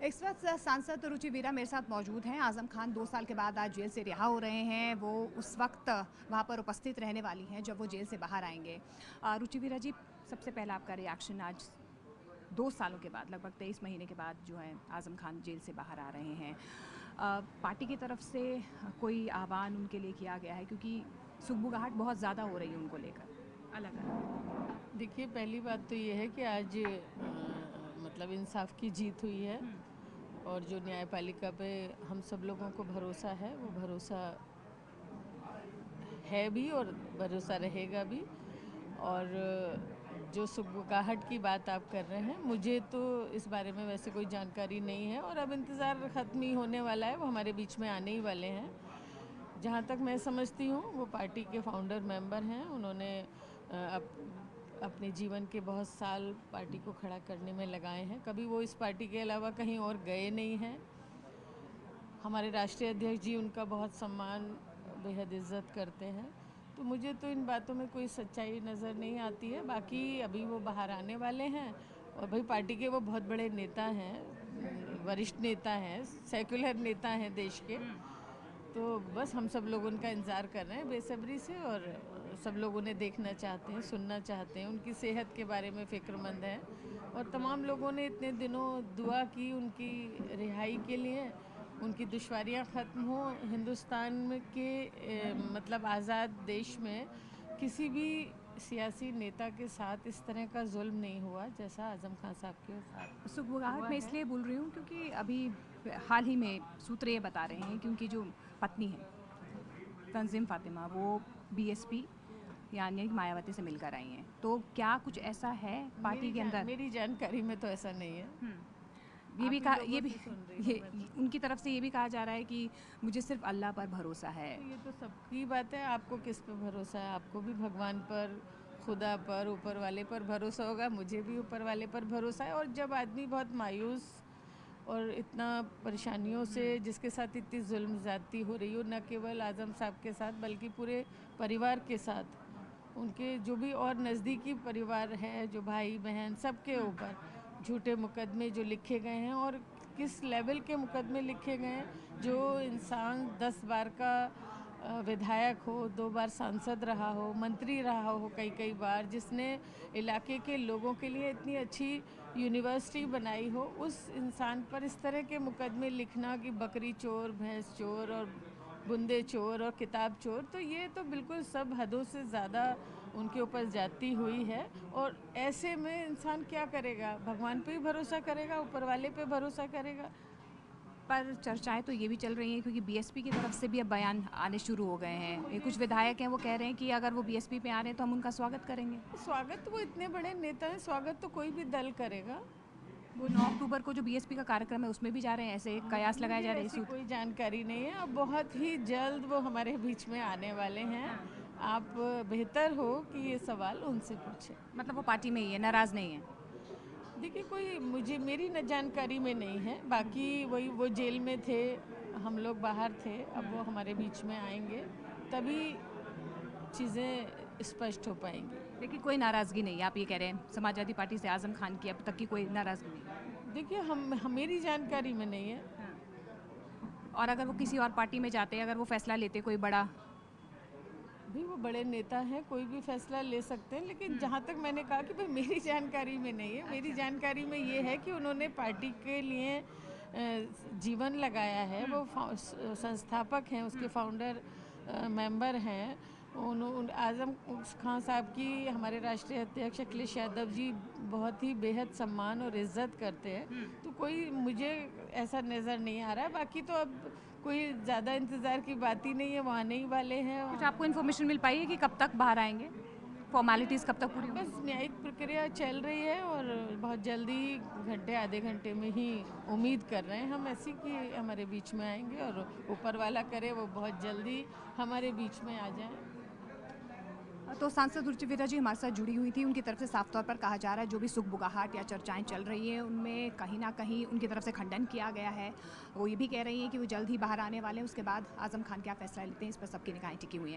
इस वक्त सांसद रुचि वीरा मेरे साथ मौजूद हैं। आजम खान 2 साल के बाद आज जेल से रिहा हो रहे हैं। वो उस वक्त वहां पर उपस्थित रहने वाली हैं जब वो जेल से बाहर आएंगे। रुचि वीरा जी, सबसे पहला आपका रिएक्शन आज 2 सालों के बाद, लगभग 23 महीने के बाद जो है आजम खान जेल से बाहर आ रहे हैं। पार्टी की तरफ से कोई आह्वान उनके लिए किया गया है, क्योंकि सुगबुगाहट बहुत ज़्यादा हो रही है उनको लेकर अलग अलग। देखिए, पहली बात तो ये है कि आज मतलब इंसाफ की जीत हुई है और जो न्यायपालिका पे हम सब लोगों को भरोसा है वो भरोसा है भी और भरोसा रहेगा भी। और जो सुगबुगाहट की बात आप कर रहे हैं, मुझे तो इस बारे में वैसे कोई जानकारी नहीं है और अब इंतज़ार ख़त्म ही होने वाला है। वो हमारे बीच में आने ही वाले हैं। जहाँ तक मैं समझती हूँ वो पार्टी के फाउंडर मेंबर हैं। उन्होंने अपने जीवन के बहुत साल पार्टी को खड़ा करने में लगाए हैं। कभी वो इस पार्टी के अलावा कहीं और गए नहीं हैं। हमारे राष्ट्रीय अध्यक्ष जी उनका बहुत सम्मान, बेहद इज्जत करते हैं। तो मुझे तो इन बातों में कोई सच्चाई नज़र नहीं आती है। बाकी अभी वो बाहर आने वाले हैं और भाई पार्टी के वो बहुत बड़े नेता हैं, वरिष्ठ नेता हैं, सेक्युलर नेता हैं देश के। तो बस हम सब लोग उनका इंतज़ार कर रहे हैं बेसब्री से और सब लोग उन्हें देखना चाहते हैं, सुनना चाहते हैं। उनकी सेहत के बारे में फ़िक्रमंद हैं और तमाम लोगों ने इतने दिनों दुआ की उनकी रिहाई के लिए, उनकी दुश्वारियां ख़त्म हो। हिंदुस्तान के मतलब आज़ाद देश में किसी भी सियासी नेता के साथ इस तरह का जुल्म नहीं हुआ जैसा आज़म खान साहब के साथ सुगबुगाहट हुआ मैं है। इसलिए बोल रही हूँ क्योंकि अभी हाल ही में सूत्र ये बता रहे हैं कि उनकी जो पत्नी है तंजीम फातिमा, वो बीएसपी यानी मायावती से मिलकर आई हैं। तो क्या कुछ ऐसा है पार्टी के अंदर? मेरी जानकारी में तो ऐसा नहीं है। ये आप भी ही कहा, लोगों से सुन रही हूँ मैं तो। उनकी तरफ से ये भी कहा जा रहा है कि मुझे सिर्फ अल्लाह पर भरोसा है। तो ये तो सबकी बात है। आपको किस पे भरोसा है? आपको भी भगवान पर, खुदा पर, ऊपर वाले पर भरोसा होगा। मुझे भी ऊपर वाले पर भरोसा है। और जब आदमी बहुत मायूस और इतना परेशानियों से, जिसके साथ इतनी जुल्म ज़्यादती हो रही हो, न केवल आज़म साहब के साथ बल्कि पूरे परिवार के साथ, उनके जो भी और नज़दीकी परिवार है, जो भाई बहन, सबके ऊपर झूठे मुकदमे जो लिखे गए हैं और किस लेवल के मुकदमे लिखे गए हैं। जो इंसान 10 बार का विधायक हो, 2 बार सांसद रहा हो, मंत्री रहा हो कई कई बार, जिसने इलाके के लोगों के लिए इतनी अच्छी यूनिवर्सिटी बनाई हो, उस इंसान पर इस तरह के मुकदमे लिखना कि बकरी चोर, भैंस चोर और बुंदे चोर और किताब चोर, तो ये तो बिल्कुल सब हदों से ज़्यादा उनके ऊपर जाती हुई है। और ऐसे में इंसान क्या करेगा? भगवान पे ही भरोसा करेगा, ऊपर वाले पे भरोसा करेगा। पर चर्चाएं तो ये भी चल रही हैं, क्योंकि बीएसपी की तरफ से भी अब बयान आने शुरू हो गए हैं। ये कुछ विधायक हैं, वो कह रहे हैं कि अगर वो बीएसपी पे आ रहे हैं तो हम उनका स्वागत करेंगे। स्वागत तो वो इतने बड़े नेता हैं, स्वागत तो कोई भी दल करेगा। वो 9 अक्टूबर को जो बीएसपी का कार्यक्रम है उसमें भी जा रहे हैं, ऐसे कयास लगाए मुझे जा रहे हैं ऐसी सूत्र। कोई जानकारी नहीं है। अब बहुत ही जल्द वो हमारे बीच में आने वाले हैं। आप बेहतर हो कि ये सवाल उनसे पूछें। मतलब वो पार्टी में ही है, नाराज नहीं है? देखिए, कोई मुझे मेरी न जानकारी में नहीं है। बाकी वही वो जेल में थे, हम लोग बाहर थे। अब वो हमारे बीच में आएंगे तभी चीज़ें स्पष्ट हो पाएंगी। लेकिन कोई नाराजगी नहीं है, आप ये कह रहे हैं समाजवादी पार्टी से आजम खान की अब तक की कोई नाराजगी नहीं? देखिए, मेरी जानकारी में नहीं है। और अगर वो किसी और पार्टी में जाते, अगर वो फैसला लेते कोई बड़ा? भी वो बड़े नेता हैं, कोई भी फैसला ले सकते हैं। लेकिन जहाँ तक मैंने कहा कि भाई मेरी जानकारी में नहीं है। मेरी जानकारी में ये है कि उन्होंने पार्टी के लिए जीवन लगाया है। वो संस्थापक हैं, उसके फाउंडर मेंबर हैं। आज़म खान साहब की हमारे राष्ट्रीय अध्यक्ष अखिलेश यादव जी बहुत ही बेहद सम्मान और इज्जत करते हैं। तो कोई मुझे ऐसा नज़र नहीं आ रहा है। बाकी तो अब कोई ज़्यादा इंतज़ार की बात ही नहीं है, वो आने ही वाले हैं। कुछ आपको इन्फॉर्मेशन मिल पाई है कि कब तक बाहर आएंगे, फॉर्मेलिटीज़ कब तक पूरी होंगी? बस न्यायिक प्रक्रिया चल रही है और बहुत जल्दी, घंटे आधे घंटे में ही उम्मीद कर रहे हैं हम ऐसी कि हमारे बीच में आएंगे और ऊपर वाला करे वो बहुत जल्दी हमारे बीच में आ जाए। तो सांसद रुचि वीरा जी हमारे साथ जुड़ी हुई थी। उनकी तरफ से साफ तौर पर कहा जा रहा है जो भी सुगबुगाहट या चर्चाएं चल रही हैं उनमें कहीं ना कहीं उनकी तरफ से खंडन किया गया है। वो ये भी कह रही हैं कि वो जल्द ही बाहर आने वाले हैं। उसके बाद आजम खान क्या फैसला लेते हैं, इस पर सबकी निगाहें टिकी हुई हैं।